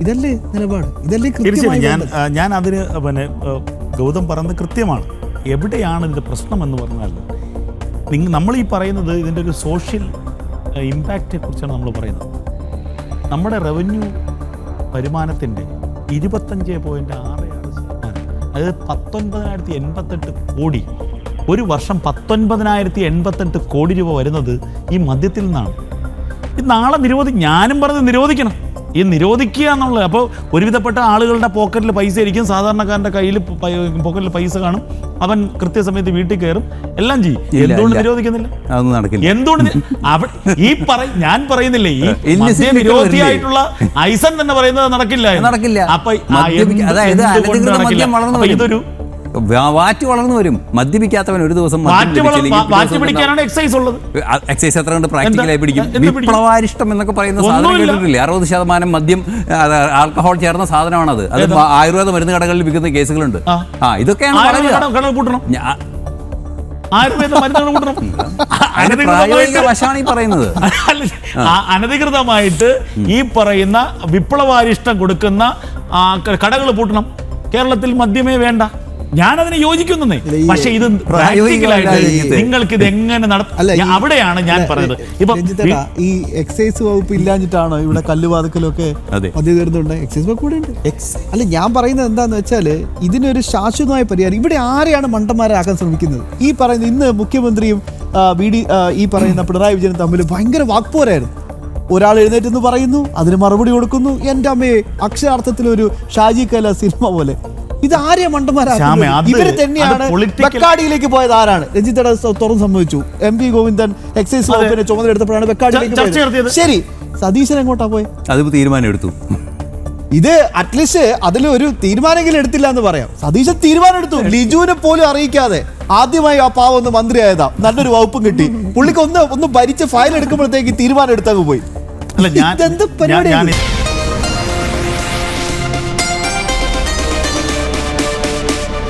ഇതല്ലേ നിലപാട്? ഇതല്ലേ തീർച്ചയായും ഞാൻ അതിന് ഗൗതം പറഞ്ഞത് കൃത്യമാണ്. എവിടെയാണ് ഇതിൻ്റെ പ്രശ്നമെന്ന് പറഞ്ഞാൽ നമ്മൾ ഈ പറയുന്നത് ഇതിൻ്റെ ഒരു സോഷ്യൽ ഇമ്പാക്റ്റിനെ കുറിച്ചാണ് നമ്മൾ പറയുന്നത്. നമ്മുടെ റവന്യൂ വരുമാനത്തിൻ്റെ 25.66%, അതായത് 19,088 കോടി, ഒരു വർഷം 19,088 കോടി രൂപ വരുന്നത് ഈ മദ്യത്തിൽ നിന്നാണ്. ഇത് നാളെ ഞാനും പറഞ്ഞത് നിരോധിക്കണം. ഈ നിരോധിക്കുക എന്നുള്ളത്, അപ്പോൾ ഒരുവിധപ്പെട്ട ആളുകളുടെ പോക്കറ്റിൽ പൈസ ഇരിക്കും, സാധാരണക്കാരൻ്റെ കയ്യിൽ പോക്കറ്റിൽ പൈസ കാണും, അവൻ കൃത്യസമയത്ത് വീട്ടിൽ കയറും, എല്ലാം ചെയ്യും. എന്തുകൊണ്ട് നിരോധിക്കുന്നില്ല? എന്തുകൊണ്ട് ഞാൻ പറയുന്നില്ലേ, ഈ മദ്യ നിരോധിയായിട്ടുള്ള ഐസൻ തന്നെ പറയുന്നത് നടക്കില്ല. അപ്പൊ ഇതൊരു വാറ്റ് വളർന്നു വരും. മദ്യപിക്കാത്തവൻ ഒരു ദിവസം പിടിക്കാനാണ് എക്സൈസ് ഉള്ളത്. എക്സൈസ് എത്ര കണ്ട് പ്രാക്ടിക്കലായി പിടിക്കും. വിപ്ലവാരിഷ്ടം എന്നൊക്കെ പറയുന്ന സാധനം കേട്ടിട്ടില്ലേ? 60% മദ്യം, ആൽക്കഹോൾ ചേർന്ന സാധനമാണത്. അത് ആയുർവേദ മരുന്ന് കടകളിൽ വിൽക്കുന്ന കേസുകളുണ്ട്. ഇതൊക്കെയാണ് വശമാണ് ഈ പറയുന്നത്. അനധികൃതമായിട്ട് ഈ പറയുന്ന വിപ്ലവാരിഷ്ടം കൊടുക്കുന്ന കടകൾ പൂട്ടണം. കേരളത്തിൽ മദ്യമേ വേണ്ട. ഞാനതിനെ യോജിക്കുന്നേ. പക്ഷെ ഇത് പ്രാക്ടിക്കലായിട്ട് നിങ്ങൾക്ക് ഇത് എങ്ങനെ അവിടെയാണ് ഞാൻ പറഞ്ഞത്. ഇപ്പൊ ഈ എക്സൈസ് വകുപ്പ് ഇല്ലാഞ്ഞിട്ടാണോ ഇവിടെ കല്ലുവാതക്കലൊക്കെ മദ്യതീർന്നുണ്ട്? എക്സൈസ് വകുപ്പ് കൂടെ ഉണ്ട്. അല്ല, ഞാൻ പറയുന്നത് എന്താന്ന് വെച്ചാൽ ഇതിനൊരു ശാശ്വതമായ പരിഹാരം. ഇവിടെ ആരെയാണ് മണ്ടന്മാരാക്കാൻ ശ്രമിക്കുന്നത്? ഈ പറയുന്ന ഇന്ന് മുഖ്യമന്ത്രിയും ഈ പറയുന്ന പിണറായി വിജയനും തമ്മിൽ ഭയങ്കര വാക്പോരായിരുന്നു. ഒരാൾ എഴുന്നേറ്റെന്ന് പറയുന്നു, അതിന് മറുപടി കൊടുക്കുന്നു. എൻ്റെ അമ്മയെ അക്ഷരാർത്ഥത്തിലൊരു ഷാജി കല സിനിമ പോലെ. ഇത് ആരെയാ മണ്ടന്മാരാക്കുന്നത്? ഇവര് തന്നെയാണ്. ബെക്കാടിയിലേക്ക് പോയത് ആരാണ്? രഞ്ജിത്തയുടെ തുറന്ന് സംഭവിച്ചു. MP ഗോവിന്ദൻ എക്സൈസ് വകുപ്പിനെ ചുമതല എടുത്തപ്പോഴാണ് ബെക്കാടിയിലേക്ക് പോയത്. ശരി, സതീശൻ എങ്ങോട്ടാ പോയത്? അതിപ്പോ തീരുമാനം എടുത്തു. ഇത് അറ്റ്ലീസ്റ്റ് അതിലൊരു തീരുമാനമെങ്കിലും എടുത്തില്ല എന്ന് പറയാം. സതീശൻ തീരുമാനം എടുത്തു, ലിജുവിനെ പോലും അറിയിക്കാതെ. ആദ്യമായി ആ പാവം ഒന്ന് മന്ത്രിയായതാ, നല്ലൊരു വകുപ്പും കിട്ടി. പുള്ളിക്ക് ഒന്ന് ഭരിച്ച് ഫയൽ എടുക്കുമ്പോഴത്തേക്ക് തീരുമാനം എടുത്തങ്ങ് പോയി. അല്ല, ഞാൻ